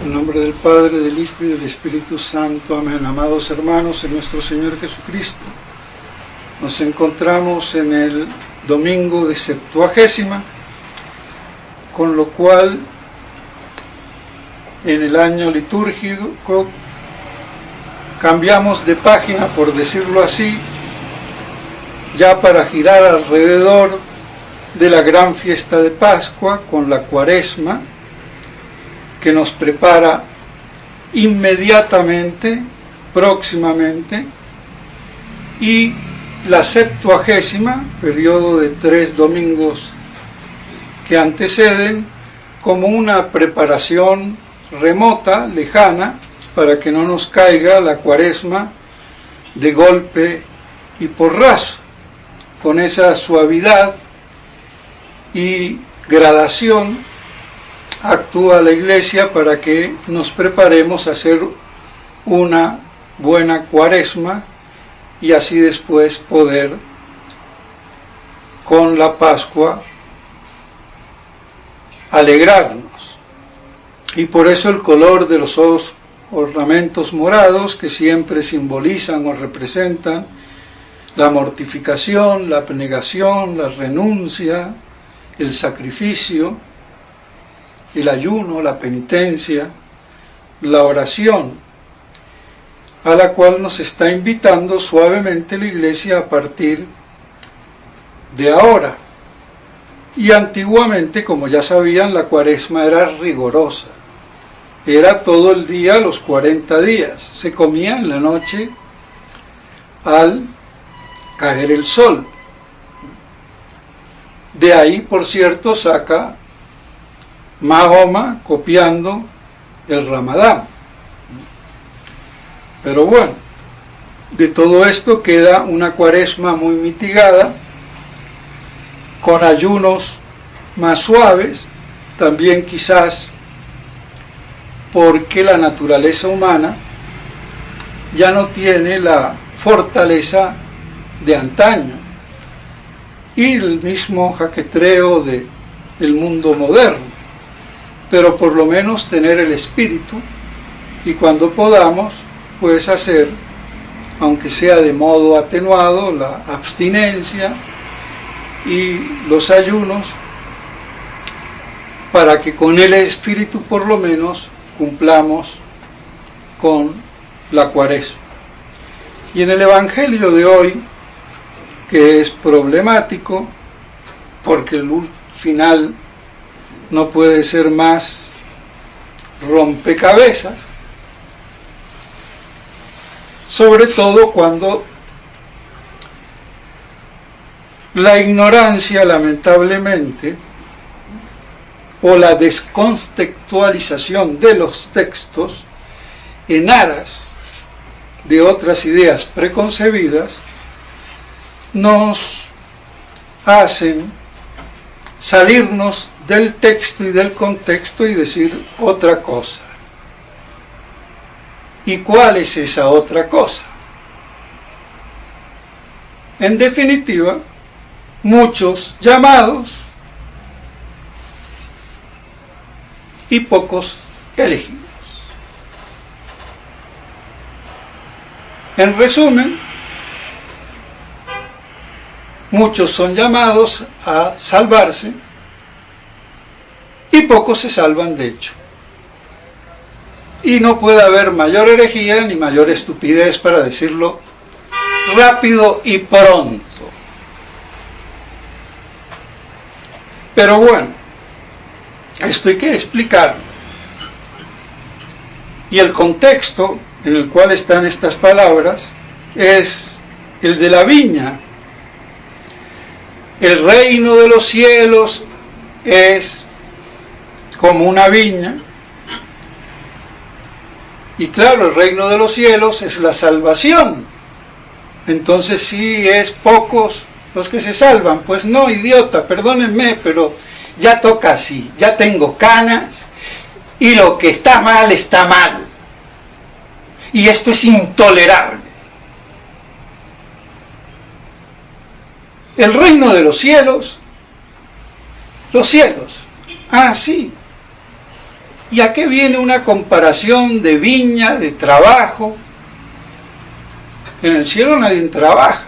En nombre del Padre, del Hijo y del Espíritu Santo. Amén. Amados hermanos, en nuestro Señor Jesucristo, nos encontramos en el domingo de Septuagésima, con lo cual en el año litúrgico cambiamos de página, por decirlo así, ya para girar alrededor de la gran fiesta de Pascua, con la Cuaresma, que nos prepara inmediatamente, próximamente, y la Septuagésima, periodo de 3 domingos que anteceden, como una preparación remota, lejana, para que no nos caiga la Cuaresma de golpe y porrazo, con esa suavidad y gradación. Actúa la Iglesia para que nos preparemos a hacer una buena Cuaresma y así después poder, con la Pascua, alegrarnos. Y por eso el color de los ornamentos morados, que siempre simbolizan o representan la mortificación, la abnegación, la renuncia, el sacrificio, el ayuno, la penitencia, la oración, a la cual nos está invitando suavemente la Iglesia a partir de ahora. Y antiguamente, como ya sabían, la Cuaresma era rigorosa. Era todo el día, los 40 días. Se comía en la noche al caer el sol. De ahí, por cierto, saca Mahoma copiando el Ramadán. Pero bueno, de todo esto queda una Cuaresma muy mitigada, con ayunos más suaves, también quizás porque la naturaleza humana ya no tiene la fortaleza de antaño y el mismo jaquetreo del mundo moderno, pero por lo menos tener el espíritu y cuando podamos, pues hacer, aunque sea de modo atenuado, la abstinencia y los ayunos, para que con el espíritu por lo menos cumplamos con la Cuaresma. Y en el Evangelio de hoy, que es problemático, porque el final no puede ser más rompecabezas, sobre todo cuando la ignorancia, lamentablemente, o la descontextualización de los textos en aras de otras ideas preconcebidas nos hacen salirnos del texto y del contexto y decir otra cosa. ¿Y cuál es esa otra cosa? En definitiva, muchos llamados y pocos elegidos. En resumen, muchos son llamados a salvarse y pocos se salvan de hecho. Y no puede haber mayor herejía ni mayor estupidez, para decirlo rápido y pronto. Pero bueno, esto hay que explicarlo. Y el contexto en el cual están estas palabras es el de la viña. El reino de los cielos es como una viña. Y claro, el reino de los cielos es la salvación. Entonces sí es pocos los que se salvan. Pues no, idiota, perdónenme, pero ya toca así. Ya tengo canas y lo que está mal está mal. Y esto es intolerable. El reino de los cielos, ah, sí, ¿Y a qué viene una comparación de viña, de trabajo? En el cielo nadie trabaja.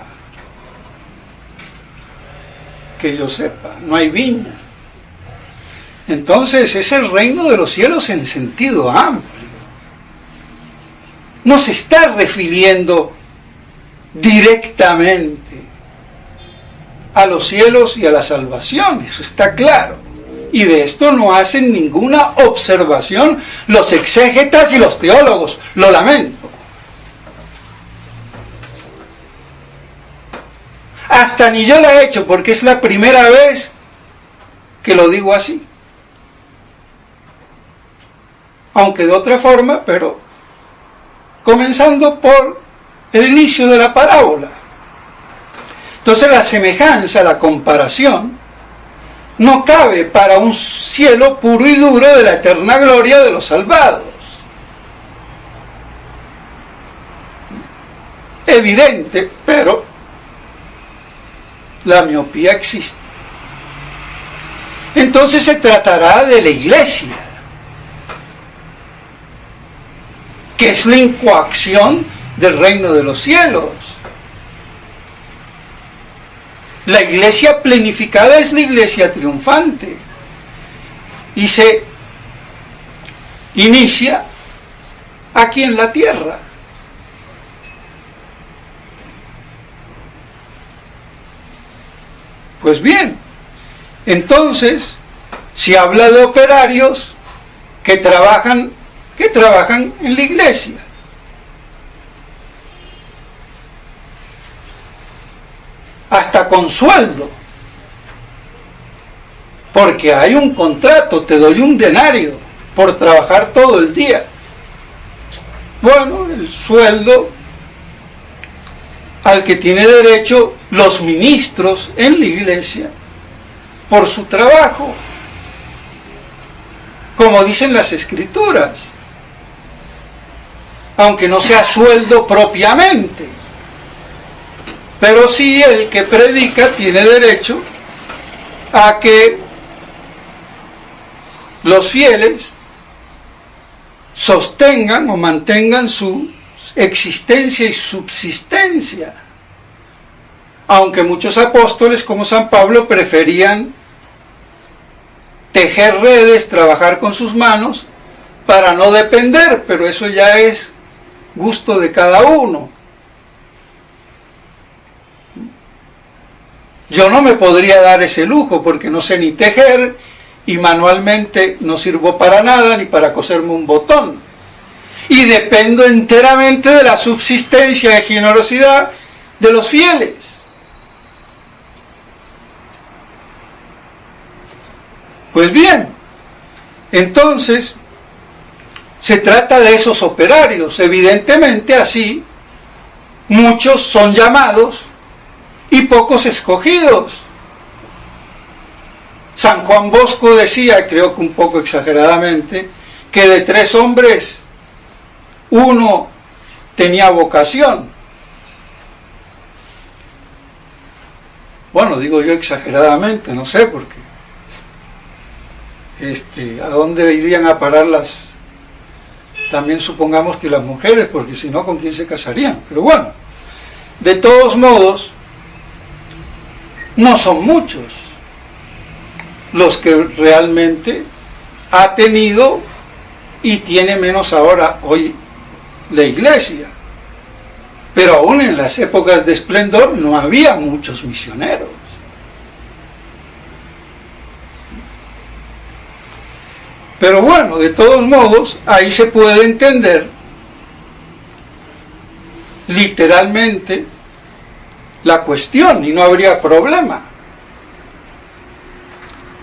Que yo sepa, no hay viña. Entonces es el reino de los cielos en sentido amplio. No se está refiriendo directamente a los cielos y a la salvación, eso está claro. Y de esto no hacen ninguna observación los exégetas y los teólogos, lo lamento. Hasta ni yo la he hecho, porque es la primera vez que lo digo así. Aunque de otra forma, pero comenzando por el inicio de la parábola. Entonces la semejanza, la comparación, no cabe para un cielo puro y duro de la eterna gloria de los salvados. Evidente, pero la miopía existe. Entonces se tratará de la iglesia, que es la incoacción del reino de los cielos. La iglesia plenificada es la iglesia triunfante y se inicia aquí en la tierra. Pues bien, entonces, si habla de operarios que trabajan en la iglesia, hasta con sueldo, porque hay un contrato, te doy un denario por trabajar todo el día. Bueno, el sueldo al que tiene derecho los ministros en la iglesia por su trabajo, como dicen las escrituras, aunque no sea sueldo propiamente. Pero sí, el que predica tiene derecho a que los fieles sostengan o mantengan su existencia y subsistencia. Aunque muchos apóstoles, como San Pablo, preferían tejer redes, trabajar con sus manos, para no depender, pero eso ya es gusto de cada uno. Yo no me podría dar ese lujo porque no sé ni tejer y manualmente no sirvo para nada ni para coserme un botón. Y dependo enteramente de la subsistencia y generosidad de los fieles. Pues bien, entonces se trata de esos operarios. Evidentemente así, muchos son llamados y pocos escogidos. San Juan Bosco decía, creo que un poco exageradamente, que de 3 hombres, 1 tenía vocación. Bueno, digo yo exageradamente, no sé por qué. ¿A dónde irían a parar también supongamos que las mujeres? Porque si no, ¿con quién se casarían? Pero bueno, de todos modos, no son muchos los que realmente ha tenido y tiene menos ahora hoy la iglesia. Pero aún en las épocas de esplendor no había muchos misioneros. Pero bueno, de todos modos, ahí se puede entender literalmente la cuestión y no habría problema.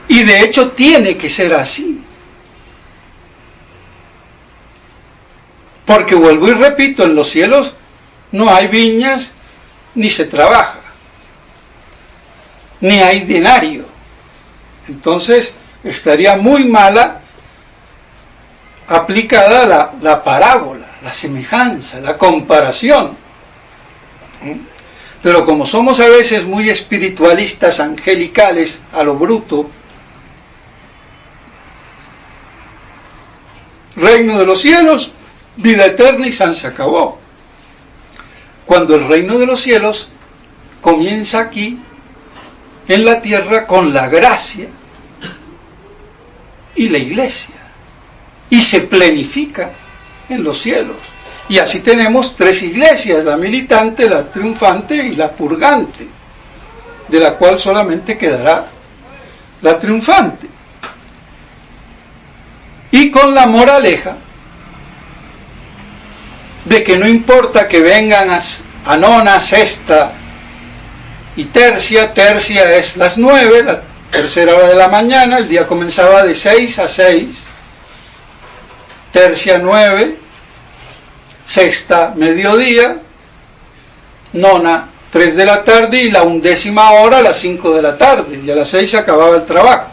Y de hecho tiene que ser así. Porque vuelvo y repito, en los cielos no hay viñas ni se trabaja, ni hay denario. Entonces estaría muy mala aplicada la parábola, la semejanza, la comparación. Pero como somos a veces muy espiritualistas, angelicales, a lo bruto, reino de los cielos, vida eterna y san se acabó. Cuando el reino de los cielos comienza aquí, en la tierra, con la gracia y la iglesia, y se plenifica en los cielos. Y así tenemos tres iglesias, la militante, la triunfante y la purgante, de la cual solamente quedará la triunfante. Y con la moraleja de que no importa que vengan a nona, sexta y tercia es las 9, la tercera hora de la mañana, el día comenzaba de 6 a 6, tercia 9, sexta mediodía, nona 3 de la tarde y la 11ª hora a las 5 de la tarde, y a las 6 acababa el trabajo.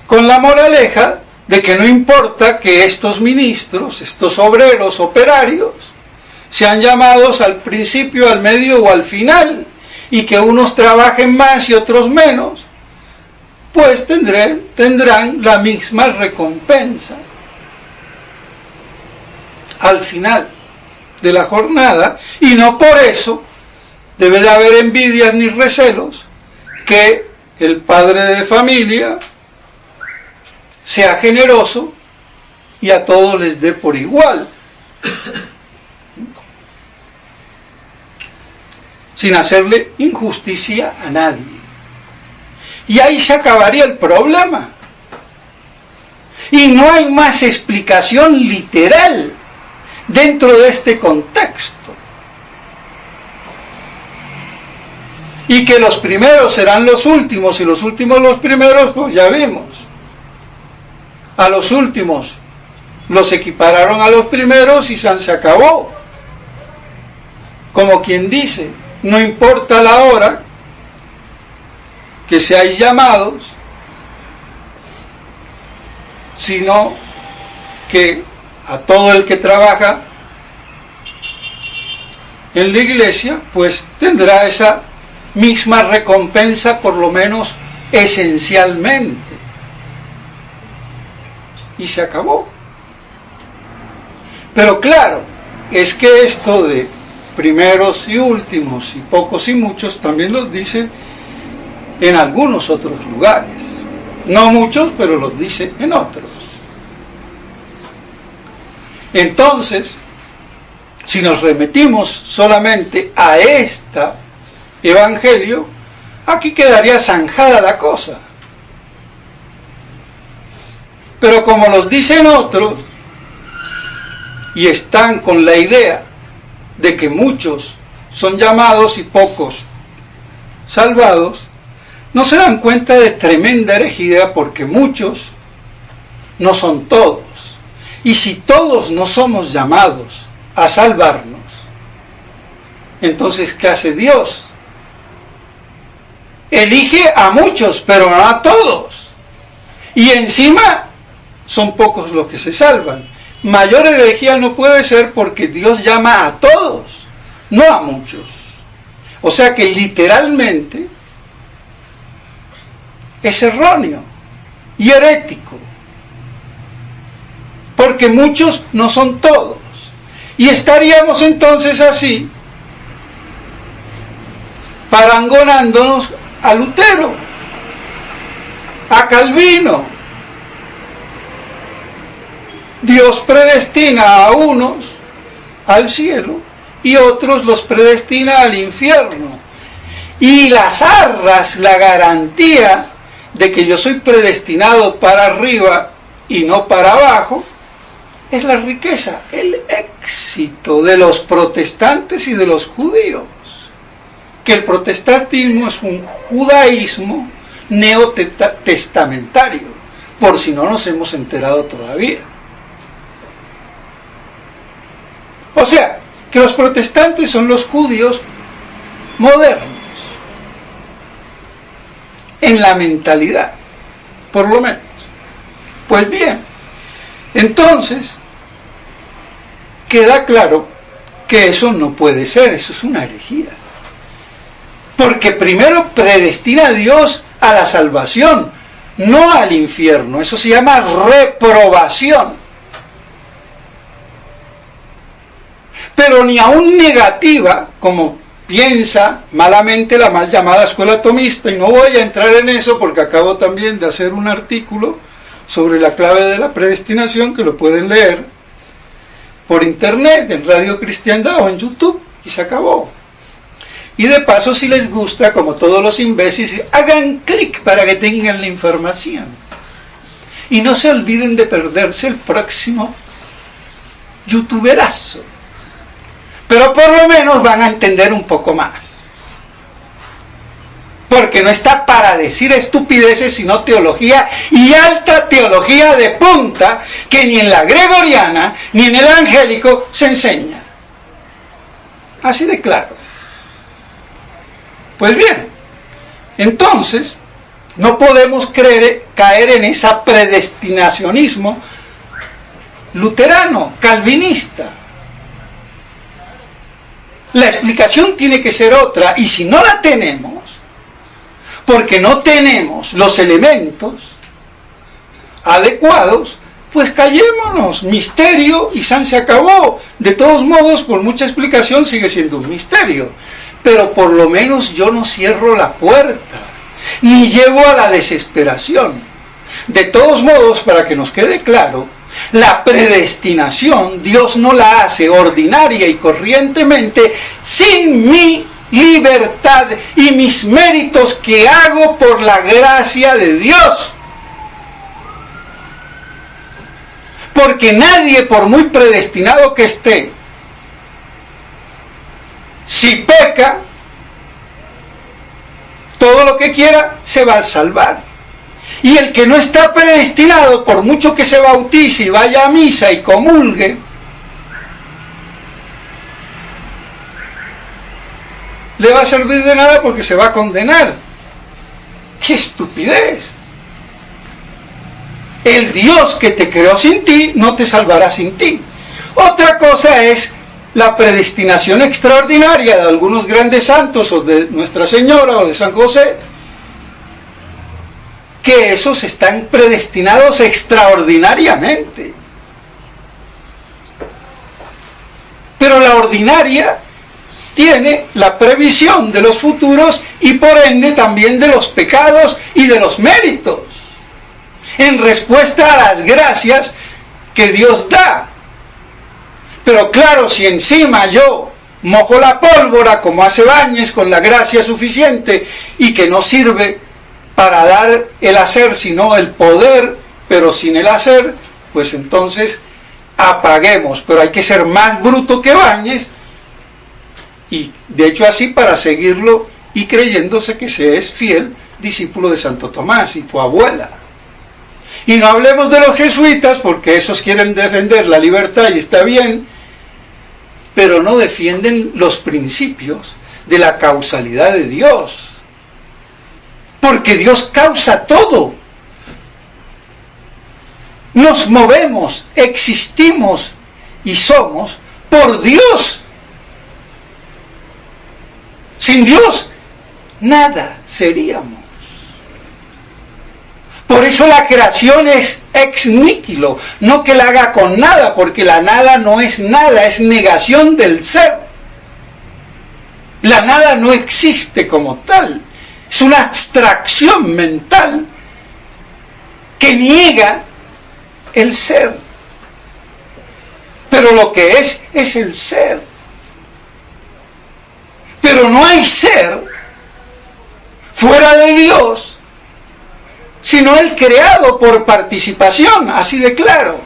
Con la moraleja de que no importa que estos ministros, estos obreros, operarios, sean llamados al principio, al medio o al final, y que unos trabajen más y otros menos, pues tendrán la misma recompensa al final de la jornada, y no por eso debe de haber envidias ni recelos que el padre de familia sea generoso y a todos les dé por igual, sin hacerle injusticia a nadie. Y ahí se acabaría el problema. Y no hay más explicación literal dentro de este contexto. Y que los primeros serán los últimos y los últimos los primeros, pues ya vimos. A los últimos los equipararon a los primeros y se acabó. Como quien dice, no importa la hora que seáis llamados, sino que a todo el que trabaja en la iglesia, pues tendrá esa misma recompensa, por lo menos esencialmente. Y se acabó. Pero claro, es que esto de primeros y últimos y pocos y muchos también los dice en algunos otros lugares. No muchos, pero los dice en otros. Entonces, si nos remitimos solamente a este evangelio, aquí quedaría zanjada la cosa. Pero como los dicen otros, y están con la idea de que muchos son llamados y pocos salvados, no se dan cuenta de tremenda herejía, porque muchos no son todos. Y si todos no somos llamados a salvarnos, entonces ¿qué hace Dios? Elige a muchos, pero no a todos. Y encima son pocos los que se salvan. Mayor herejía no puede ser, porque Dios llama a todos, no a muchos. O sea que literalmente es erróneo y herético, porque muchos no son todos. Y estaríamos entonces así parangonándonos a Lutero, a Calvino. Dios predestina a unos al cielo y otros los predestina al infierno. Y las arras, la garantía de que yo soy predestinado para arriba y no para abajo, es la riqueza, el éxito de los protestantes y de los judíos. Que el protestantismo es un judaísmo neotestamentario, por si no nos hemos enterado todavía. O sea, que los protestantes son los judíos modernos, en la mentalidad, por lo menos. Pues bien, entonces, queda claro que eso no puede ser, eso es una herejía. Porque primero predestina a Dios a la salvación, no al infierno. Eso se llama reprobación. Pero ni aún negativa, como piensa malamente la mal llamada escuela tomista, y no voy a entrar en eso porque acabo también de hacer un artículo sobre la clave de la predestinación, que lo pueden leer por internet, en Radio Cristiandad o en YouTube, y se acabó. Y de paso, si les gusta, como todos los imbéciles, hagan clic para que tengan la información. Y no se olviden de perderse el próximo youtuberazo. Pero por lo menos van a entender un poco más. Porque no está para decir estupideces, sino teología, y alta teología de punta, que ni en la gregoriana ni en el angélico se enseña. Así de claro. Pues bien, entonces no podemos caer en ese predestinacionismo luterano, calvinista. La explicación tiene que ser otra, y si no la tenemos, porque no tenemos los elementos adecuados, pues callémonos, misterio, y san se acabó. De todos modos, por mucha explicación sigue siendo un misterio, pero por lo menos yo no cierro la puerta, ni llevo a la desesperación. De todos modos, para que nos quede claro, la predestinación Dios no la hace ordinaria y corrientemente sin mi libertad y mis méritos que hago por la gracia de Dios. Porque nadie, por muy predestinado que esté, si peca, todo lo que quiera se va a salvar. Y el que no está predestinado, por mucho que se bautice y vaya a misa y comulgue, le va a servir de nada porque se va a condenar. ¡Qué estupidez! El Dios que te creó sin ti no te salvará sin ti. Otra cosa es la predestinación extraordinaria de algunos grandes santos, o de Nuestra Señora o de San José, que esos están predestinados extraordinariamente. Pero la ordinaria tiene la previsión de los futuros y por ende también de los pecados y de los méritos, en respuesta a las gracias que Dios da. Pero claro, si encima yo mojo la pólvora como hace Báñez con la gracia suficiente y que no sirve para dar el hacer sino el poder, pero sin el hacer, pues entonces apaguemos. Pero hay que ser más bruto que Báñez, y de hecho así para seguirlo y creyéndose que se es fiel discípulo de Santo Tomás y tu abuela. Y no hablemos de los jesuitas, porque esos quieren defender la libertad y está bien, pero no defienden los principios de la causalidad de Dios. Porque Dios causa todo. Nos movemos, existimos y somos por Dios. Sin Dios, nada seríamos. Por eso la creación es ex nihilo, no que la haga con nada, porque la nada no es nada, es negación del ser. La nada no existe como tal, es una abstracción mental que niega el ser. Pero lo que es el ser. Pero no hay ser fuera de Dios, sino el creado por participación, así de claro.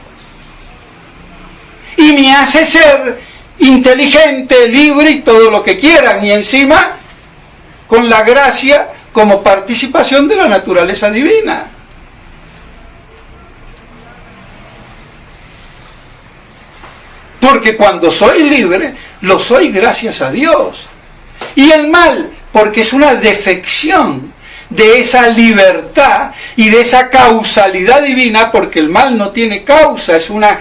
Y me hace ser inteligente, libre y todo lo que quieran, y encima con la gracia como participación de la naturaleza divina. Porque cuando soy libre, lo soy gracias a Dios. Y el mal, porque es una defección de esa libertad y de esa causalidad divina, porque el mal no tiene causa, es una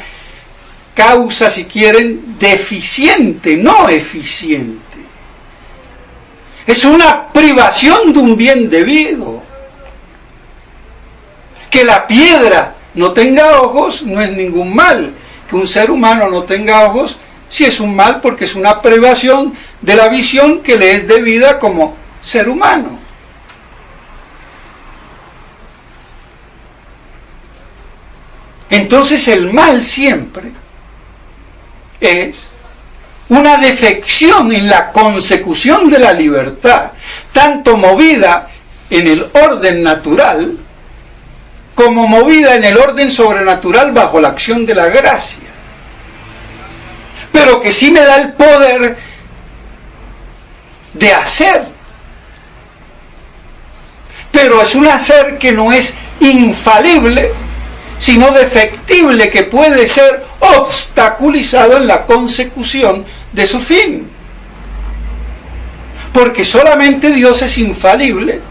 causa, si quieren, deficiente, no eficiente. Es una privación de un bien debido. Que la piedra no tenga ojos no es ningún mal. Que un ser humano no tenga ojos sí es un mal, porque es una privación de la visión que le es debida como ser humano. Entonces el mal siempre es una defección en la consecución de la libertad, tanto movida en el orden natural como movida en el orden sobrenatural bajo la acción de la gracia. Pero que sí me da el poder de hacer. Pero es un hacer que no es infalible, sino defectible, que puede ser obstaculizado en la consecución de su fin. Porque solamente Dios es infalible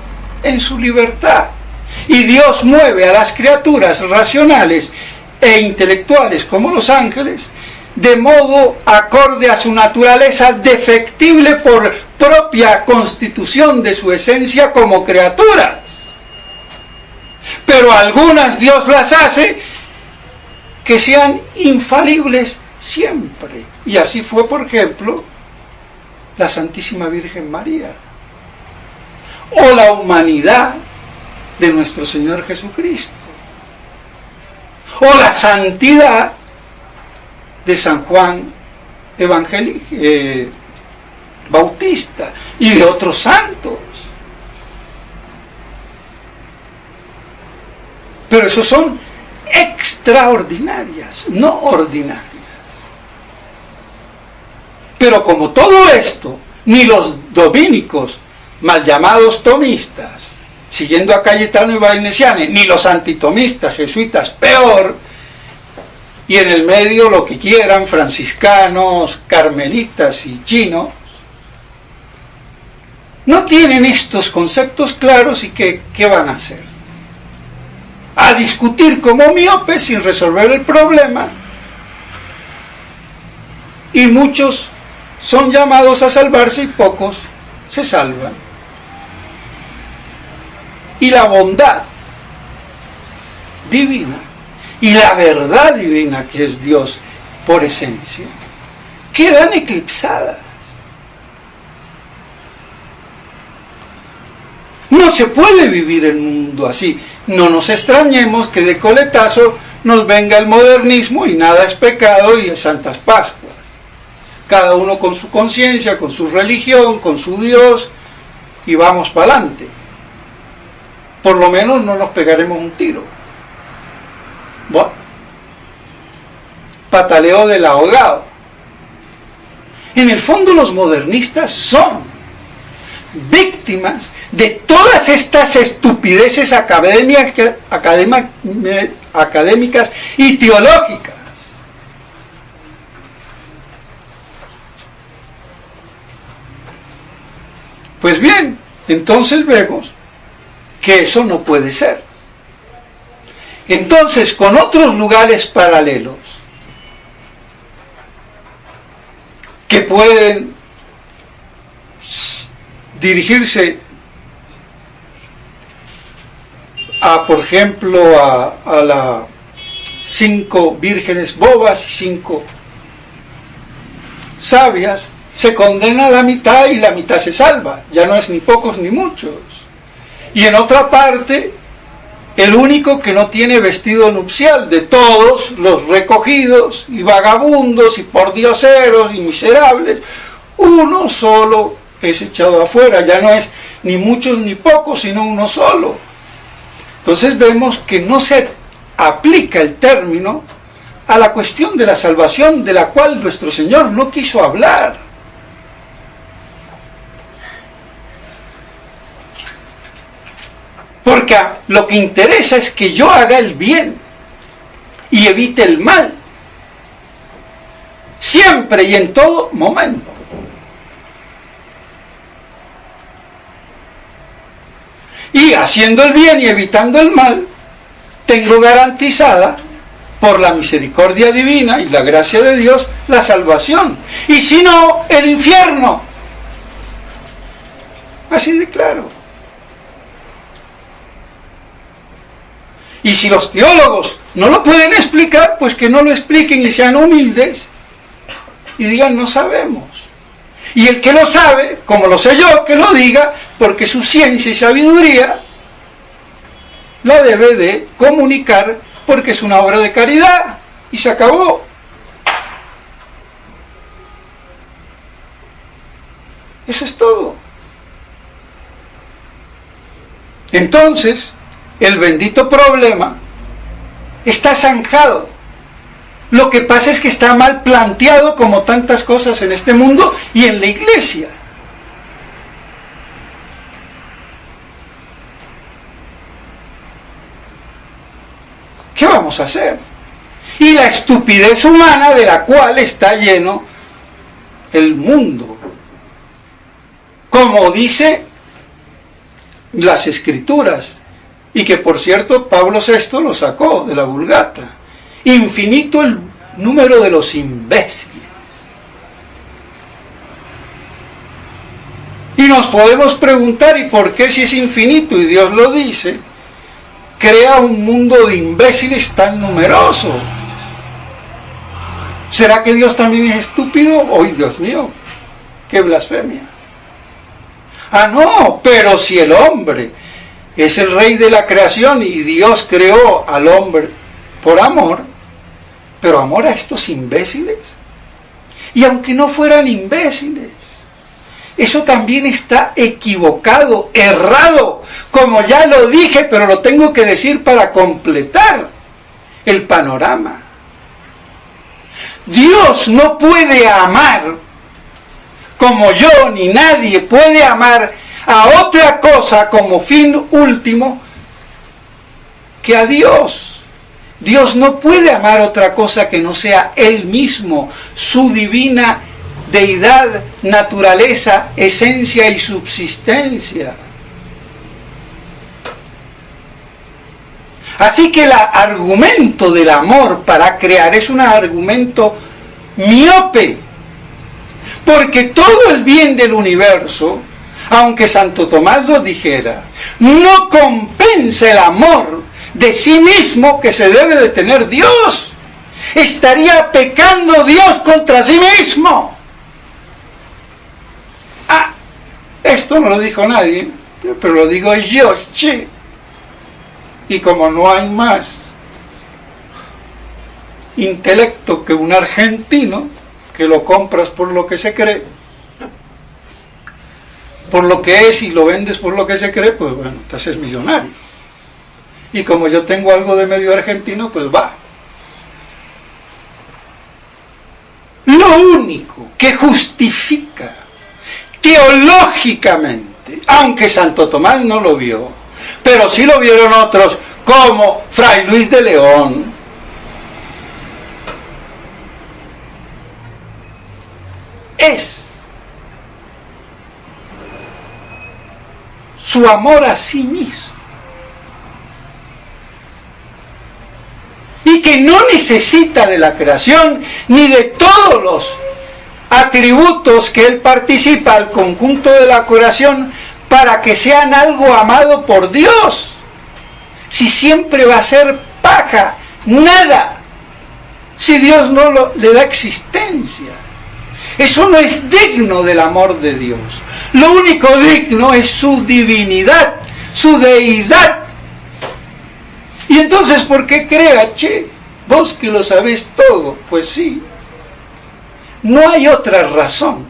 en su libertad. Y Dios mueve a las criaturas racionales e intelectuales como los ángeles de modo acorde a su naturaleza defectible por propia constitución de su esencia como criaturas. Pero algunas Dios las hace que sean infalibles siempre. Y así fue, por ejemplo, la Santísima Virgen María, o la humanidad de nuestro Señor Jesucristo, o la santidad de San Juan Bautista y de otros santos. Pero esos son extraordinarias, no ordinarias. Pero como todo esto, ni los dominicos, mal llamados tomistas, siguiendo a Cayetano y Valesiani, ni los antitomistas, jesuitas, peor, y en el medio lo que quieran, franciscanos, carmelitas y chinos, no tienen estos conceptos claros. ¿Y qué van a hacer? A discutir como miopes sin resolver el problema, y muchos son llamados a salvarse y pocos se salvan. Y la bondad divina y la verdad divina, que es Dios por esencia, quedan eclipsadas. No se puede vivir el mundo así. No nos extrañemos que de coletazo nos venga el modernismo y nada es pecado y es Santas Pascuas. Cada uno con su conciencia, con su religión, con su Dios, y vamos para adelante. Por lo menos no nos pegaremos un tiro. Bueno, pataleo del ahogado. En el fondo los modernistas son víctimas de todas estas estupideces académicas y teológicas. Pues bien, entonces vemos que eso no puede ser. Entonces, con otros lugares paralelos que pueden dirigirse a, por ejemplo, a las 5 vírgenes bobas y 5 sabias, se condena a la mitad y la mitad se salva. Ya no es ni pocos ni muchos. Y en otra parte, el único que no tiene vestido nupcial de todos los recogidos y vagabundos y pordioseros y miserables, uno solo es echado afuera. Ya no es ni muchos ni pocos, sino uno solo. Entonces vemos que no se aplica el término a la cuestión de la salvación, de la cual nuestro Señor no quiso hablar. Porque lo que interesa es que yo haga el bien y evite el mal, siempre y en todo momento. Y haciendo el bien y evitando el mal, tengo garantizada, por la misericordia divina y la gracia de Dios, la salvación. Y si no, el infierno. Así de claro. Y si los teólogos no lo pueden explicar, pues que no lo expliquen y sean humildes y digan no sabemos. Y el que lo sabe, como lo sé yo, que lo diga, porque su ciencia y sabiduría la debe de comunicar, porque es una obra de caridad y se acabó. Eso es todo. Entonces, el bendito problema está zanjado. Lo que pasa es que está mal planteado, como tantas cosas en este mundo y en la iglesia. ¿Qué vamos a hacer? Y la estupidez humana de la cual está lleno el mundo. Como dice las Escrituras, y que por cierto Pablo VI lo sacó de la Vulgata: infinito el número de los imbéciles. Y nos podemos preguntar, ¿y por qué, si es infinito y Dios lo dice, crea un mundo de imbéciles tan numeroso? ¿Será que Dios también es estúpido? ¡Ay, Dios mío! ¡Qué blasfemia! Ah, no, pero si el hombre es el rey de la creación y Dios creó al hombre por amor, pero amor a estos imbéciles. Y aunque no fueran imbéciles, eso también está equivocado, errado, como ya lo dije, pero lo tengo que decir para completar el panorama. Dios no puede amar como yo ni nadie puede amar a otra cosa como fin último que a Dios. Dios no puede amar otra cosa que no sea Él mismo, su divina deidad, naturaleza, esencia y subsistencia. Así que el argumento del amor para crear es un argumento miope, porque todo el bien del universo, aunque Santo Tomás lo dijera, no compensa el amor de sí mismo que se debe de tener Dios. Estaría pecando Dios contra sí mismo. Ah, esto no lo dijo nadie, pero lo digo yo, che. Y como no hay más intelecto que un argentino, que lo compras por lo que se cree, por lo que es, y lo vendes por lo que se cree, pues bueno, te haces millonario. Y como yo tengo algo de medio argentino, pues va. Lo único que justifica teológicamente, aunque Santo Tomás no lo vio, pero sí lo vieron otros, como Fray Luis de León, es su amor a sí mismo, y que no necesita de la creación ni de todos los atributos que él participa al conjunto de la creación para que sean algo amado por Dios. Si siempre va a ser paja, nada, si Dios no le da existencia. Eso no es digno del amor de Dios. Lo único digno es su divinidad, su deidad. Y entonces, ¿por qué crea? Che, vos que lo sabés todo. Pues sí, no hay otra razón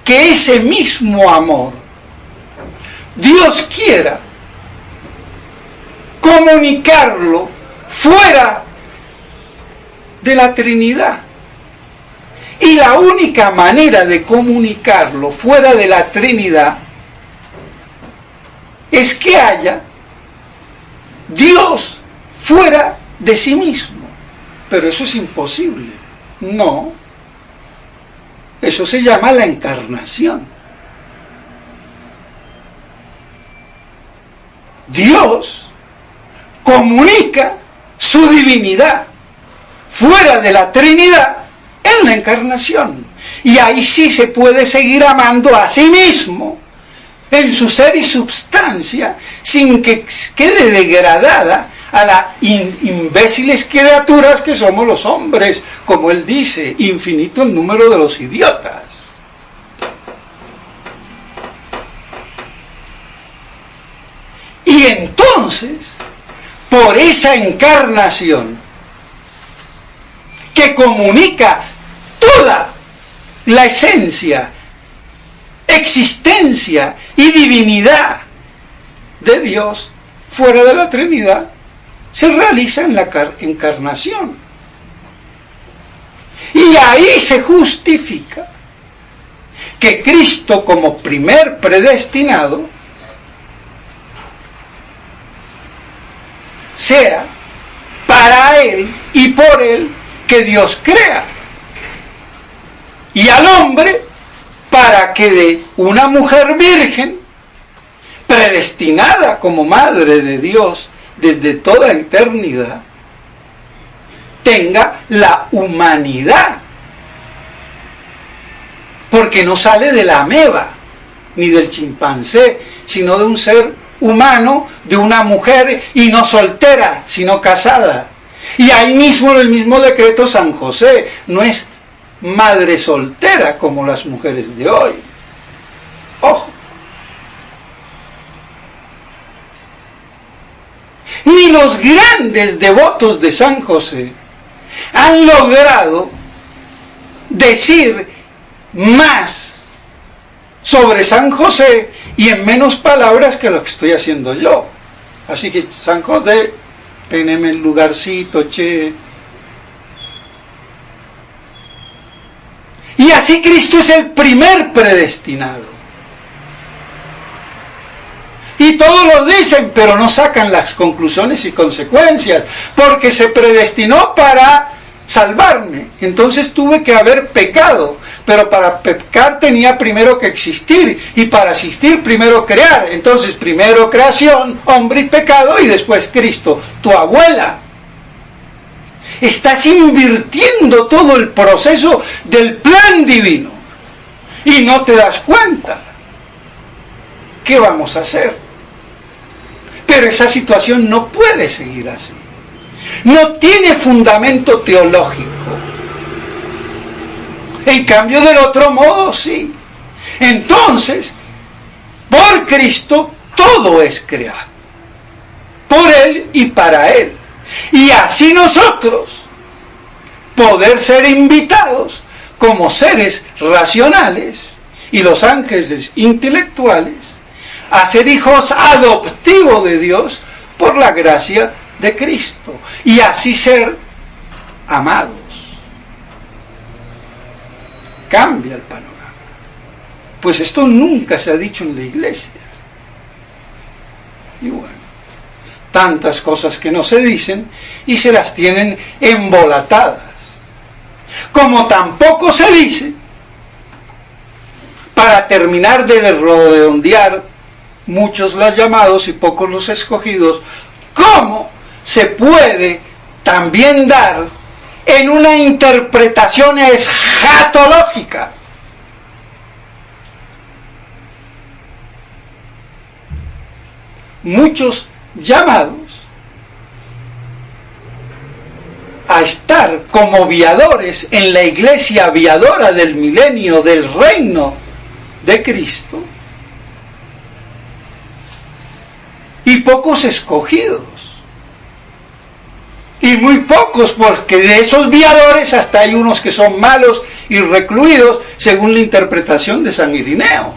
que ese mismo amor Dios quiera comunicarlo fuera de la Trinidad. Y la única manera de comunicarlo fuera de la Trinidad es que haya Dios fuera de sí mismo. Pero eso es imposible. No. Eso se llama la encarnación. Dios comunica su divinidad fuera de la Trinidad en la encarnación. Y ahí sí se puede seguir amando a sí mismo en su ser y substancia sin que quede degradada a las imbéciles criaturas que somos los hombres, como él dice, infinito el número de los idiotas. Y entonces, por esa encarnación que comunica toda la esencia, existencia y divinidad de Dios fuera de la Trinidad, se realiza en la encarnación. Y ahí se justifica que Cristo, como primer predestinado, sea para él y por él que Dios crea, y al hombre para que de una mujer virgen, predestinada como madre de Dios desde toda eternidad, tenga la humanidad, porque no sale de la ameba ni del chimpancé, sino de un ser humano, de una mujer, y no soltera, sino casada. Y ahí mismo, en el mismo decreto, San José no es madre soltera como las mujeres de hoy. Ojo. Ni los grandes devotos de San José han logrado decir más sobre San José y en menos palabras que lo que estoy haciendo yo. Así que, San José, teneme el lugarcito, che. Y así Cristo es el primer predestinado. Y todos lo dicen, pero no sacan las conclusiones y consecuencias, porque se predestinó para salvarme. Entonces tuve que haber pecado, pero para pecar tenía primero que existir, y para existir primero crear. Entonces primero creación, hombre y pecado, y después Cristo, tu abuela. Estás invirtiendo todo el proceso del plan divino y no te das cuenta. ¿Qué vamos a hacer? Pero esa situación no puede seguir así. No tiene fundamento teológico. En cambio, del otro modo, sí. Entonces, por Cristo, todo es creado. Por Él y para Él. Y así nosotros poder ser invitados como seres racionales y los ángeles intelectuales a ser hijos adoptivos de Dios por la gracia de Cristo, y así ser amados. Cambia el panorama. Pues esto nunca se ha dicho en la iglesia. Y bueno, tantas cosas que no se dicen y se las tienen embolatadas. Como tampoco se dice, para terminar de redondear, muchos los llamados y pocos los escogidos, cómo se puede también dar en una interpretación escatológica. Muchos llamados a estar como viadores en la iglesia viadora del milenio del reino de Cristo, y pocos escogidos, y muy pocos, porque de esos viadores hasta hay unos que son malos y recluidos según la interpretación de San Irineo.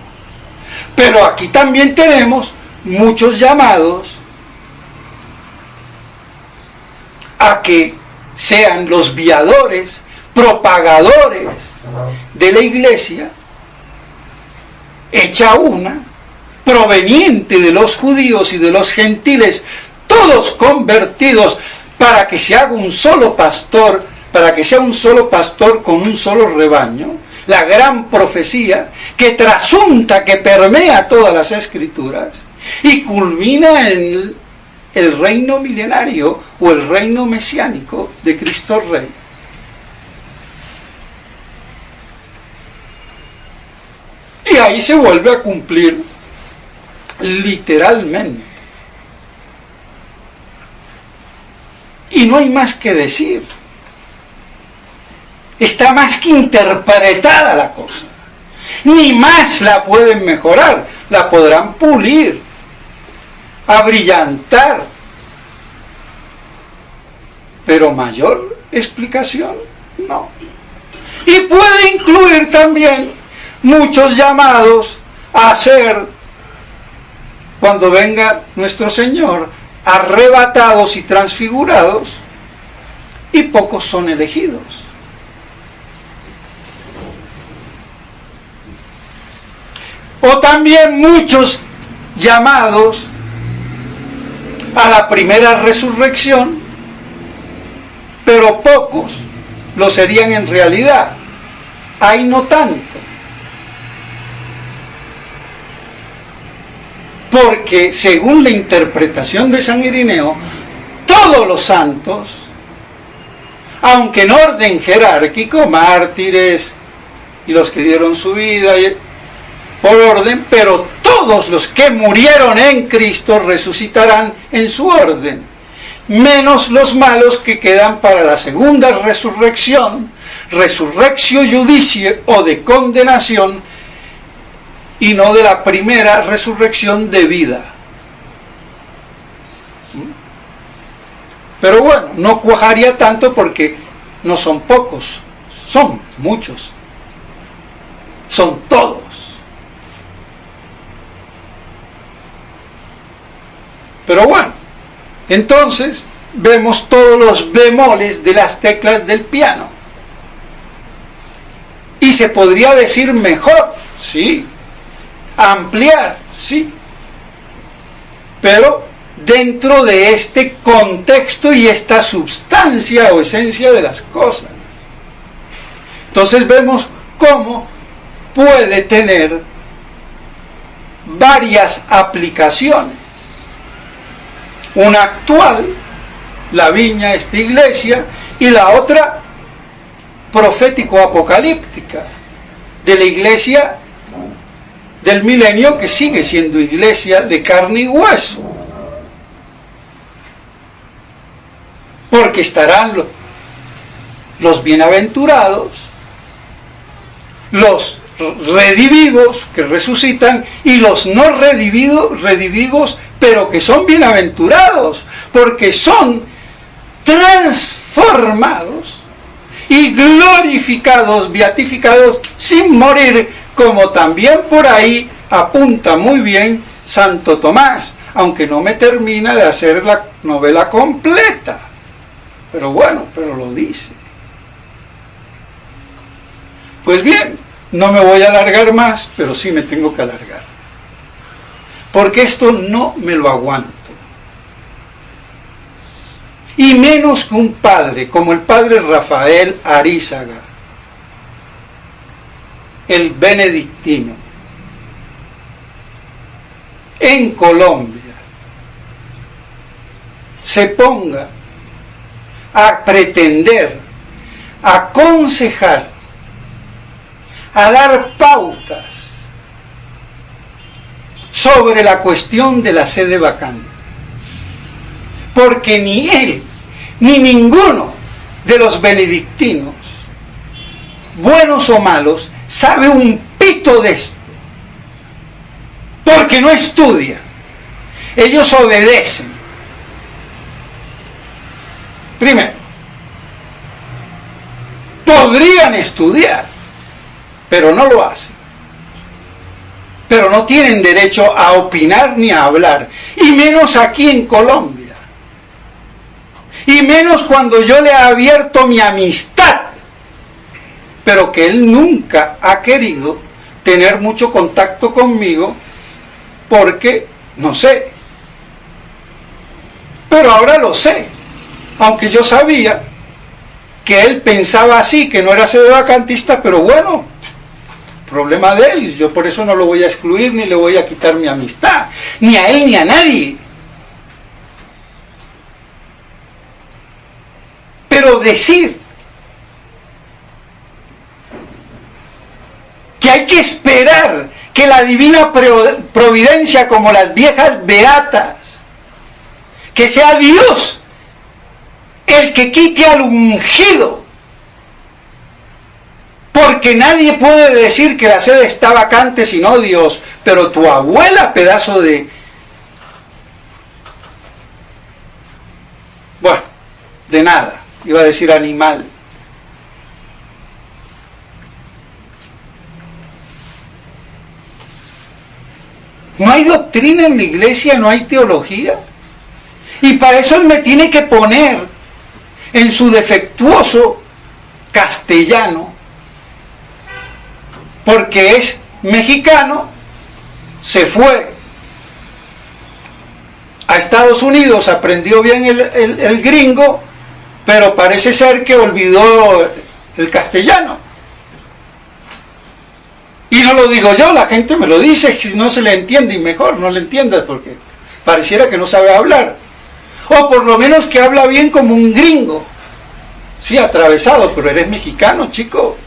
Pero aquí también tenemos muchos llamados a que sean los viadores, propagadores de la iglesia, hecha una, proveniente de los judíos y de los gentiles, todos convertidos, para que se haga un solo pastor, para que sea un solo pastor con un solo rebaño, la gran profecía que trasunta, que permea todas las escrituras y culmina en el reino milenario o el reino mesiánico de Cristo Rey. Y ahí se vuelve a cumplir literalmente Y no hay más que decir. Está más que interpretada la cosa. Ni más la pueden mejorar, la podrán pulir, abrillantar. Pero mayor explicación, no. Y puede incluir también muchos llamados a ser, cuando venga nuestro Señor, arrebatados y transfigurados, y pocos son elegidos. O también muchos llamados a la primera resurrección, pero pocos lo serían en realidad. Hay no tanto. Porque según la interpretación de San Irineo, todos los santos, aunque en orden jerárquico, mártires y los que dieron su vida por orden, pero todos los que murieron en Cristo resucitarán en su orden, menos los malos que quedan para la segunda resurrección, resurrectio judicie o de condenación, y no de la primera resurrección de vida. Pero bueno, no cuajaría tanto porque no son pocos, son muchos, son todos. Pero bueno, entonces vemos todos los bemoles de las teclas del piano. Y se podría decir mejor, sí, ampliar, sí, pero dentro de este contexto y esta substancia o esencia de las cosas. Entonces vemos cómo puede tener varias aplicaciones. Una actual, la viña, esta iglesia, y la otra profético-apocalíptica, de la iglesia del milenio, que sigue siendo iglesia de carne y hueso. Porque estarán los bienaventurados, los redivivos que resucitan y los no redivivos, pero que son bienaventurados, porque son transformados y glorificados, beatificados sin morir, como también por ahí apunta muy bien Santo Tomás, aunque no me termina de hacer la novela completa. Pero bueno, pero lo dice. Pues bien, no me voy a alargar más, pero sí me tengo que alargar. Porque esto no me lo aguanto. Y menos que un padre, como el padre Rafael Arízaga, el benedictino, en Colombia, se ponga a pretender, a aconsejar, a dar pautas sobre la cuestión de la sede vacante. Porque ni él, ni ninguno de los benedictinos, buenos o malos, sabe un pito de esto. Porque no estudian. Ellos obedecen. Primero, podrían estudiar, pero no lo hacen. Pero no tienen derecho a opinar ni a hablar, y menos aquí en Colombia. Y menos cuando yo le he abierto mi amistad, pero que él nunca ha querido tener mucho contacto conmigo, porque no sé. Pero ahora lo sé, aunque yo sabía que él pensaba así, que no era sedevacantista, pero bueno, problema de él. Yo por eso no lo voy a excluir ni le voy a quitar mi amistad, ni a él ni a nadie. Pero decir que hay que esperar que la divina providencia, como las viejas beatas, que sea Dios el que quite al ungido, porque nadie puede decir que la sede está vacante sino Dios. Pero tu abuela, pedazo de... Bueno, de nada, iba a decir animal. No hay doctrina en la iglesia, no hay teología. Y para eso él me tiene que poner en su defectuoso castellano, porque es mexicano, se fue a Estados Unidos, aprendió bien el gringo, pero parece ser que olvidó el castellano. Y no lo digo yo, la gente me lo dice, no se le entiende, y mejor no le entiendas porque pareciera que no sabe hablar. O por lo menos que habla bien como un gringo. Sí, atravesado, pero eres mexicano, chico.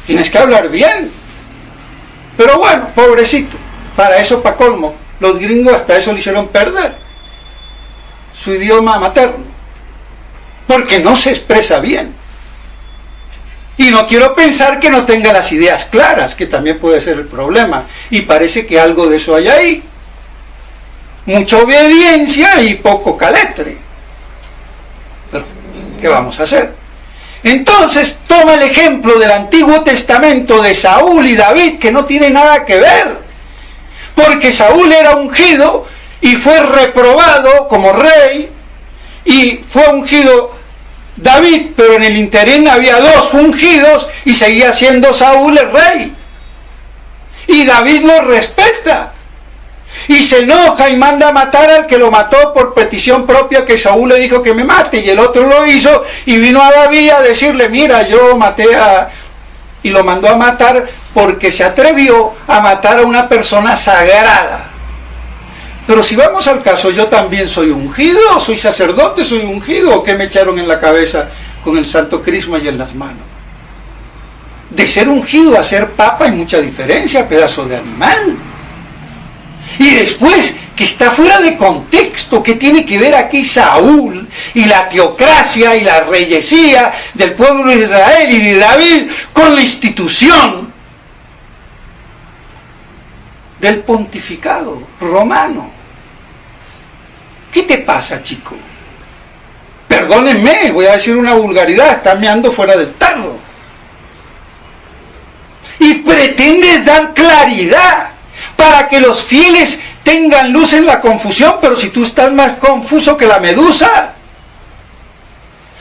Tienes que hablar bien. Pero bueno, pobrecito, para eso, pa' colmo, los gringos hasta eso le hicieron perder su idioma materno, porque no se expresa bien. Y no quiero pensar que no tenga las ideas claras, que también puede ser el problema. Y parece que algo de eso hay ahí. Mucha obediencia y poco caletre. Pero, ¿qué vamos a hacer? Entonces, toma el ejemplo del Antiguo Testamento de Saúl y David, que no tiene nada que ver. Porque Saúl era ungido y fue reprobado como rey, y fue ungido David, pero en el interín había dos ungidos y seguía siendo Saúl el rey. Y David lo respeta. Y se enoja y manda a matar al que lo mató por petición propia, que Saúl le dijo que me mate, y el otro lo hizo, y vino a David a decirle, mira, yo maté a... Y lo mandó a matar porque se atrevió a matar a una persona sagrada. Pero si vamos al caso, yo también soy ungido, soy sacerdote, soy ungido, ¿o qué me echaron en la cabeza con el santo crisma y en las manos? De ser ungido a ser papa hay mucha diferencia, pedazo de animal. Y después, que está fuera de contexto, ¿qué tiene que ver aquí Saúl y la teocracia y la reyesía del pueblo de Israel y de David con la institución del pontificado romano? ¿Qué te pasa, chico? Perdónenme, voy a decir una vulgaridad, está meando fuera del tarro. Y pretendes dar claridad para que los fieles tengan luz en la confusión, pero si tú estás más confuso que la medusa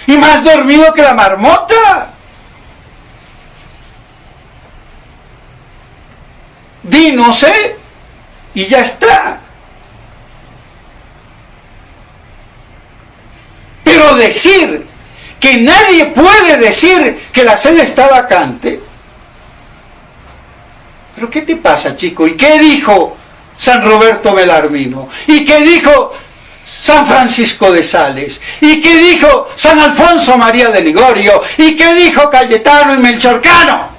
y más dormido que la marmota. Di no sé y ya está. Pero decir que nadie puede decir que la sede está vacante. ¿Pero qué te pasa, chico? ¿Y qué dijo San Roberto Belarmino? ¿Y qué dijo San Francisco de Sales? ¿Y qué dijo San Alfonso María de Ligorio? ¿Y qué dijo Cayetano y Melchor Cano?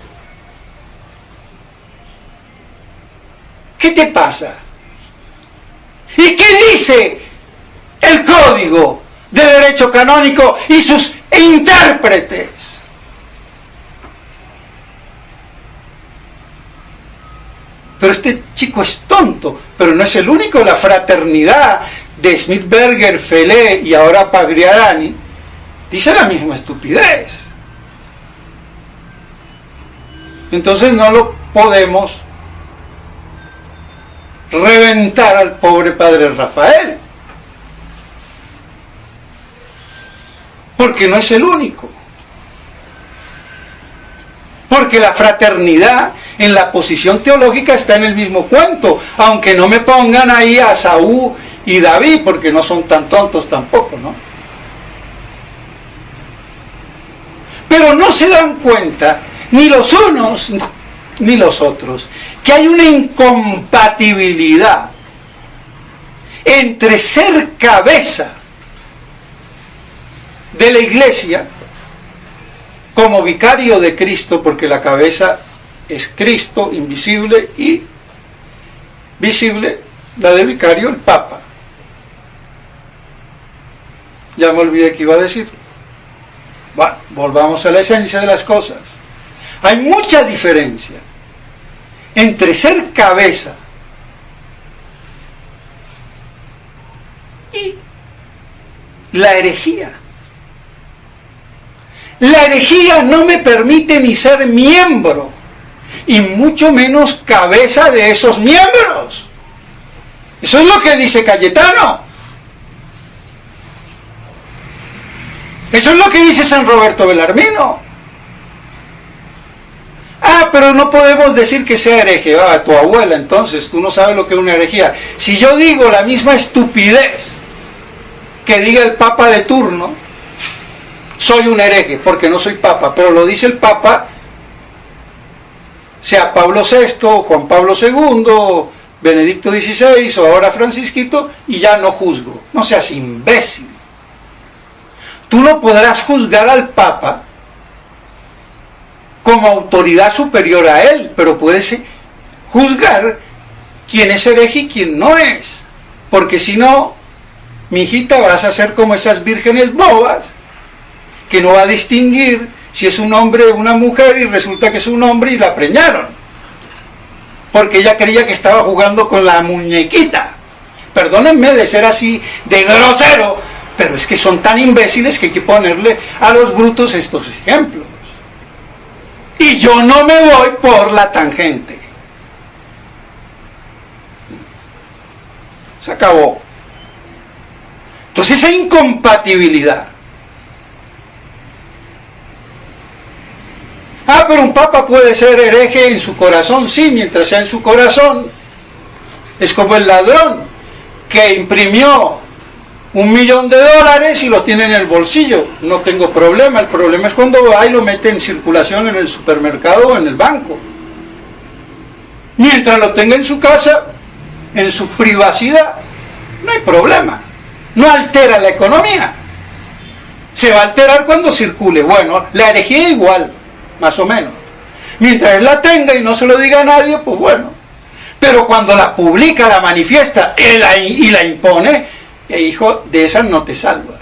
¿Qué te pasa? ¿Y qué dice el Código de Derecho Canónico y sus intérpretes? Pero este chico es tonto, pero no es el único. La fraternidad de Smithberger, Felé y ahora Pagliarani dice la misma estupidez. Entonces no lo podemos reventar al pobre padre Rafael, porque no es el único. Porque la fraternidad en la posición teológica está en el mismo cuento, aunque no me pongan ahí a Saúl y David, porque no son tan tontos tampoco, ¿no? Pero no se dan cuenta, ni los unos ni los otros, que hay una incompatibilidad entre ser cabeza de la iglesia como vicario de Cristo, porque la cabeza es Cristo, invisible, y visible, la de vicario, el Papa. Ya me olvidé qué iba a decir. Bueno, volvamos a la esencia de las cosas. Hay mucha diferencia entre ser cabeza y la herejía. La herejía no me permite ni ser miembro, y mucho menos cabeza de esos miembros. Eso es lo que dice Cayetano. Eso es lo que dice San Roberto Belarmino. Ah, pero no podemos decir que sea hereje. Ah, tu abuela, entonces, tú no sabes lo que es una herejía. Si yo digo la misma estupidez que diga el Papa de turno, soy un hereje, porque no soy Papa, pero lo dice el Papa, sea Pablo VI, Juan Pablo II, Benedicto XVI o ahora Francisquito, y ya no juzgo. No seas imbécil. Tú no podrás juzgar al Papa como autoridad superior a él, pero puedes juzgar quién es hereje y quién no es. Porque si no, mi hijita, vas a ser como esas vírgenes bobas, que no va a distinguir si es un hombre o una mujer, y resulta que es un hombre y la preñaron. Porque ella creía que estaba jugando con la muñequita. Perdónenme de ser así de grosero, pero es que son tan imbéciles que hay que ponerle a los brutos estos ejemplos. Y yo no me voy por la tangente. Se acabó. Entonces esa incompatibilidad. Ah, pero un papa puede ser hereje en su corazón. Sí, mientras sea en su corazón. Es como el ladrón que imprimió $1.000.000 y lo tiene en el bolsillo. No tengo problema. El problema es cuando va y lo mete en circulación en el supermercado o en el banco. Mientras lo tenga en su casa, en su privacidad, no hay problema. No altera la economía. Se va a alterar cuando circule. Bueno, la herejía igual, más o menos. Mientras él la tenga y no se lo diga a nadie, pues bueno. Pero cuando la publica, la manifiesta y la impone, hijo, de esas no te salvas.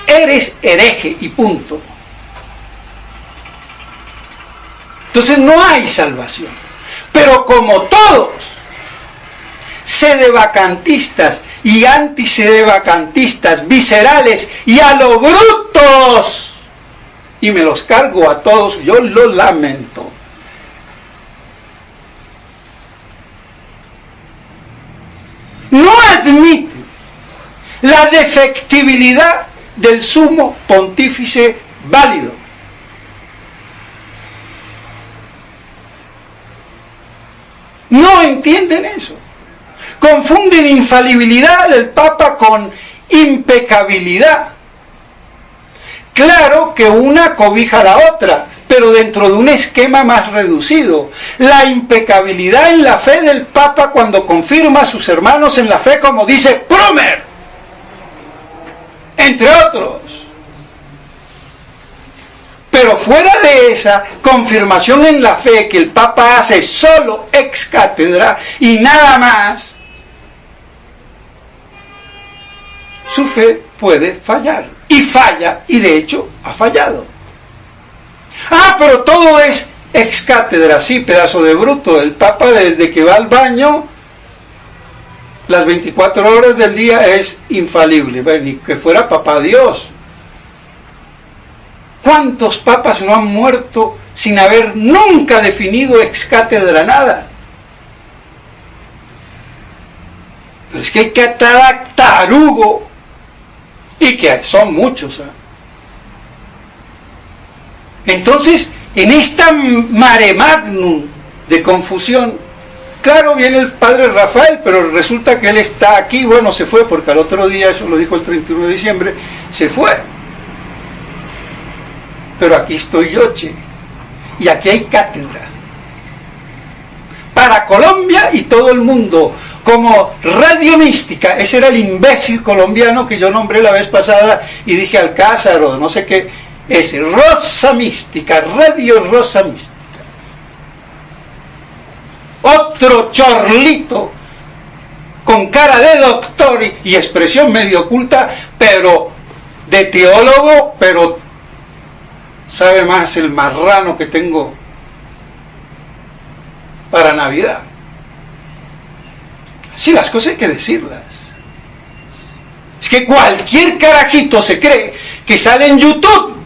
Eres hereje y punto. Entonces no hay salvación. Pero como todos, sedevacantistas y antisedevacantistas, viscerales y a lo brutos, y me los cargo a todos, yo lo lamento. No admiten la defectibilidad del sumo pontífice válido. No entienden eso. Confunden infalibilidad del Papa con impecabilidad. Claro que una cobija a la otra, pero dentro de un esquema más reducido. La impecabilidad en la fe del Papa cuando confirma a sus hermanos en la fe, como dice Prümer, entre otros. Pero fuera de esa confirmación en la fe que el Papa hace solo ex cátedra y nada más, su fe puede fallar. Y falla, y de hecho ha fallado. Ah, pero todo es ex cátedra, sí, pedazo de bruto. El Papa, desde que va al baño, las 24 horas del día es infalible. Bueno, ni que fuera Papá Dios. ¿Cuántos papas no han muerto sin haber nunca definido ex cátedra nada? Pero es que hay que atar a tarugo, y que son muchos. Entonces, en esta mare magnum de confusión, claro, viene el padre Rafael, pero resulta que él está aquí. Bueno, se fue porque al otro día, eso lo dijo el 31 de diciembre, se fue. Pero aquí estoy yo, che, y aquí hay cátedra para Colombia y todo el mundo, como Radio Mística. Ese era el imbécil colombiano que yo nombré la vez pasada y dije Alcázar o no sé qué. Ese, Rosa Mística, Radio Rosa Mística. Otro chorlito con cara de doctor y expresión medio oculta, pero de teólogo, pero sabe más el marrano que tengo para Navidad. Sí, las cosas hay que decirlas. Es que cualquier carajito se cree que sale en YouTube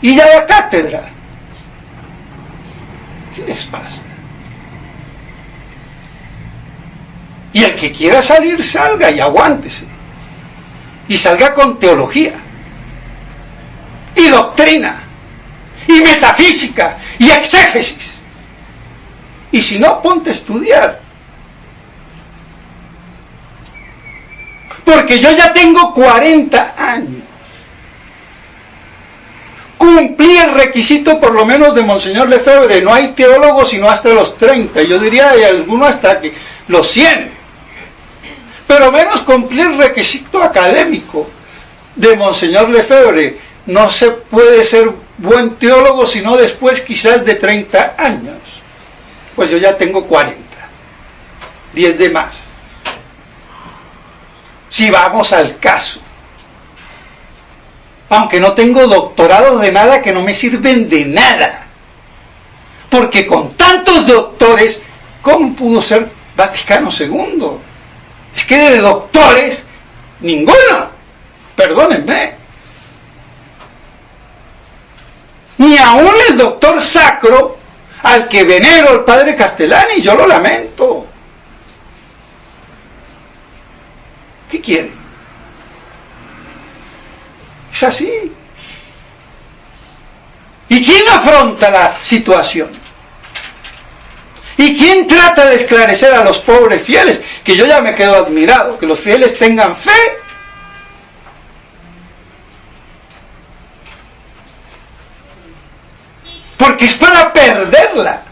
y ya da cátedra. ¿Qué les pasa? Y el que quiera salir, salga y aguántese. Y salga con teología, y doctrina, y metafísica, y exégesis. Y si no, ponte a estudiar. Porque yo ya tengo 40 años. Cumplí el requisito por lo menos de Monseñor Lefebvre. No hay teólogo sino hasta los 30. Yo diría, hay alguno hasta que los 100. Pero menos cumplí el requisito académico de Monseñor Lefebvre. No se puede ser buen teólogo sino después quizás de 30 años. Pues yo ya tengo 40. 10 de más. Si vamos al caso. Aunque no tengo doctorado de nada que no me sirven de nada. Porque con tantos doctores, ¿cómo pudo ser Vaticano II? Es que de doctores, ninguno. Perdónenme. Ni aún el doctor Sacro, al que venero el padre Castellani, yo lo lamento. ¿Qué quiere? Es así. ¿Y quién afronta la situación? ¿Y quién trata de esclarecer a los pobres fieles? Que yo ya me quedo admirado, que los fieles tengan fe. Porque es para perderla.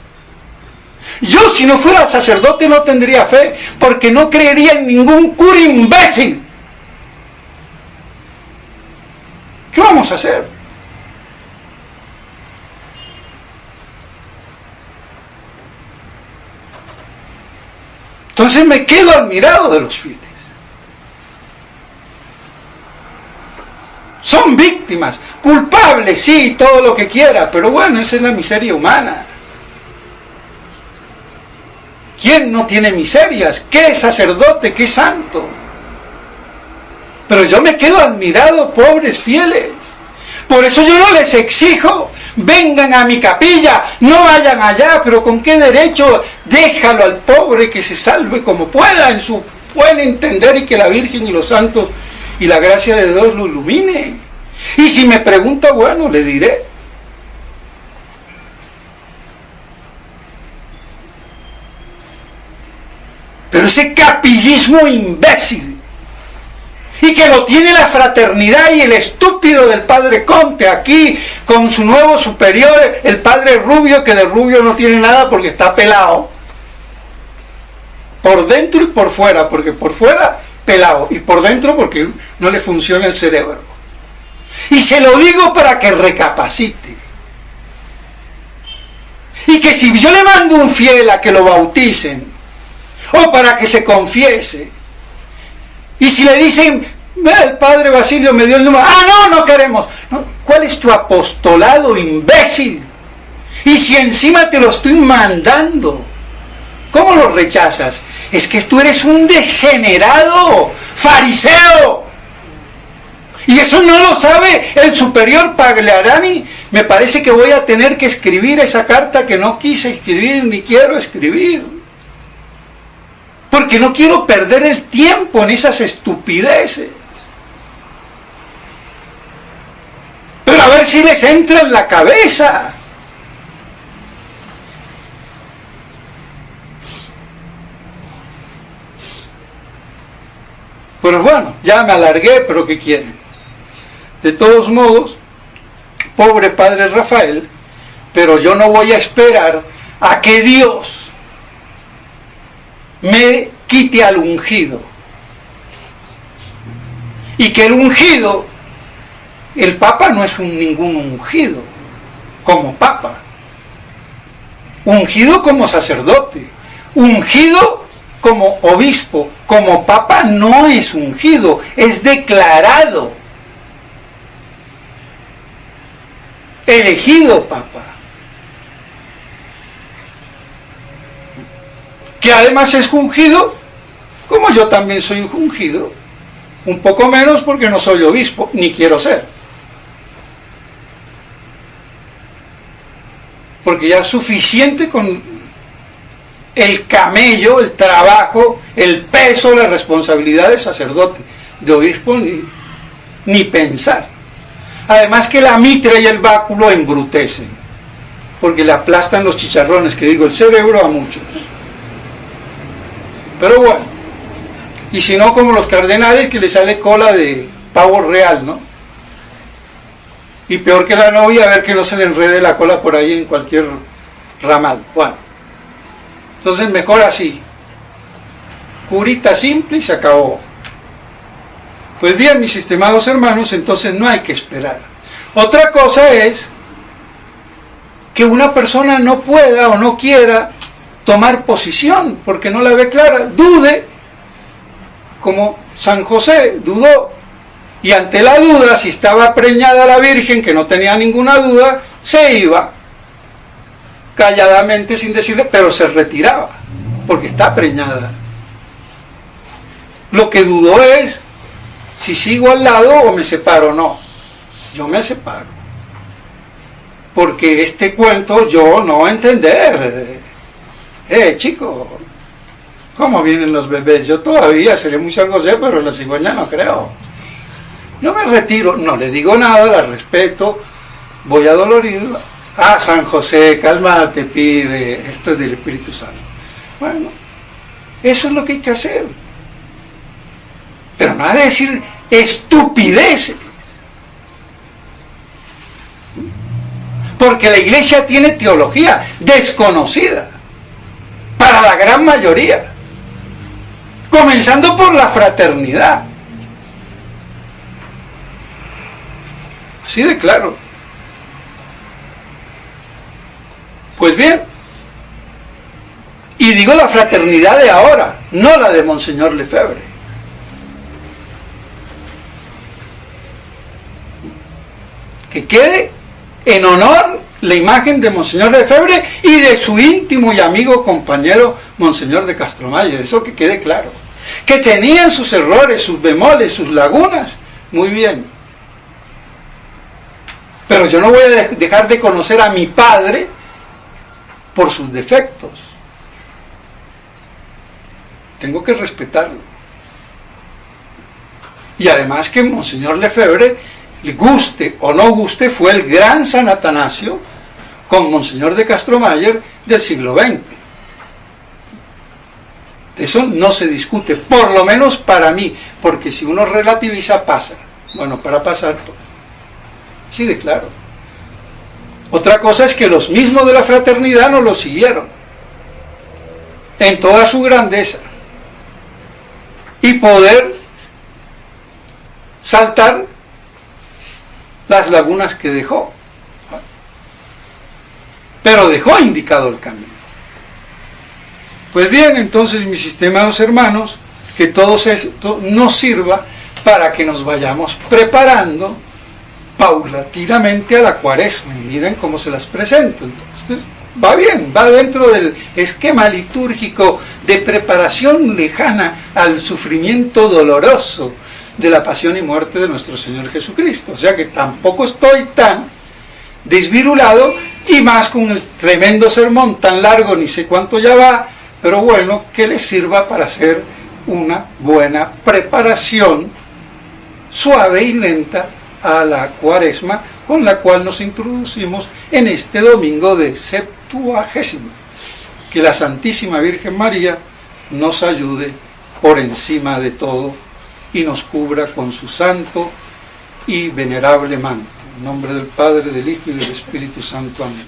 Yo, si no fuera sacerdote, no tendría fe, porque no creería en ningún cura imbécil. ¿Qué vamos a hacer? Entonces me quedo admirado de los fieles. Son víctimas, culpables, sí, todo lo que quiera, pero bueno, esa es la miseria humana. ¿Quién no tiene miserias? ¿Qué sacerdote? ¿Qué santo? Pero yo me quedo admirado, pobres fieles. Por eso yo no les exijo, vengan a mi capilla, no vayan allá, pero ¿con qué derecho? Déjalo al pobre que se salve como pueda, en su buen entender, y que la Virgen y los santos y la gracia de Dios lo ilumine. Y si me pregunta, bueno, le diré. Pero ese capillismo imbécil, y que lo tiene la fraternidad y el estúpido del padre Conte aquí, con su nuevo superior, el padre Rubio, que de rubio no tiene nada porque está pelado, por dentro y por fuera, porque por fuera pelado, y por dentro porque no le funciona el cerebro. Y se lo digo para que recapacite. Y que si yo le mando un fiel a que lo bauticen, o para que se confiese, y si le dicen, el padre Basilio me dio el número, no queremos. No, ¿cuál es tu apostolado, imbécil? Y si encima te lo estoy mandando, ¿cómo lo rechazas? Es que tú eres un degenerado, fariseo. Y eso no lo sabe el superior Pagliarani. Me parece que voy a tener que escribir esa carta que no quise escribir ni quiero escribir. Porque no quiero perder el tiempo en esas estupideces. Pero a ver si les entra en la cabeza. Pero bueno, ya me alargué, pero ¿qué quieren? De todos modos, pobre padre Rafael, pero yo no voy a esperar a que Dios me quite al ungido. Y que el ungido, el papa no es ningún ungido como papa. Ungido como sacerdote. Ungido como obispo, como papa, no es ungido, es declarado, elegido papa. Que además es ungido, como yo también soy ungido, un poco menos porque no soy obispo, ni quiero ser. Porque ya es suficiente con el camello, el trabajo, el peso, la responsabilidad de sacerdote, de obispo, ni pensar. Además que la mitra y el báculo embrutecen, porque le aplastan los chicharrones, que digo, el cerebro a muchos. Pero bueno, y si no, como los cardenales, que le sale cola de pavo real, ¿no? Y peor que la novia, a ver que no se le enrede la cola por ahí en cualquier ramal. Bueno, entonces mejor así, curita simple y se acabó. Pues bien, mis estimados hermanos, entonces no hay que esperar. Otra cosa es que una persona no pueda o no quiera tomar posición porque no la ve clara, dude, como San José dudó, y ante la duda, si estaba preñada la Virgen, que no tenía ninguna duda, se iba calladamente sin decirle, pero se retiraba, porque está preñada. Lo que dudó es si sigo al lado o me separo. No, yo me separo, porque este cuento yo no voy a entender. Chico, ¿cómo vienen los bebés? Yo todavía seré muy San José, pero la cigüeña no creo. Yo me retiro, no le digo nada, la respeto, voy adolorido. Ah, San José, cálmate, pibe, esto es del Espíritu Santo. Bueno, eso es lo que hay que hacer. Pero no hay que decir estupideces. Porque la iglesia tiene teología desconocida para la gran mayoría, comenzando por la fraternidad. Así de claro. Pues bien, y digo la fraternidad de ahora, no la de Monseñor Lefebvre. Que quede en honor la imagen de Monseñor Lefebvre y de su íntimo y amigo compañero Monseñor de Castromaller, eso que quede claro. Que tenían sus errores, sus bemoles, sus lagunas, muy bien. Pero yo no voy a dejar de conocer a mi padre por sus defectos. Tengo que respetarlo. Y además que Monseñor Lefebvre, le guste o no guste, fue el gran San Atanasio con Monseñor de Castromaller del siglo XX. Eso no se discute, por lo menos para mí, porque si uno relativiza, pasa. Bueno, para pasar, pues, sí, de claro. Otra cosa es que los mismos de la fraternidad no lo siguieron en toda su grandeza y poder saltar las lagunas que dejó, pero dejó indicado el camino. Pues bien, entonces, mis estimados hermanos, que todo esto nos sirva para que nos vayamos preparando paulatinamente a la Cuaresma. Y miren cómo se las presento. Entonces, va bien, va dentro del esquema litúrgico de preparación lejana al sufrimiento doloroso de la pasión y muerte de nuestro Señor Jesucristo. O sea que tampoco estoy tan desvirulado, y más con el tremendo sermón tan largo, ni sé cuánto ya va, pero bueno, que les sirva para hacer una buena preparación suave y lenta a la Cuaresma, con la cual nos introducimos en este domingo de Septuagésima. Que la Santísima Virgen María nos ayude por encima de todo y nos cubra con su santo y venerable manto. En nombre del Padre, del Hijo y del Espíritu Santo. Amén.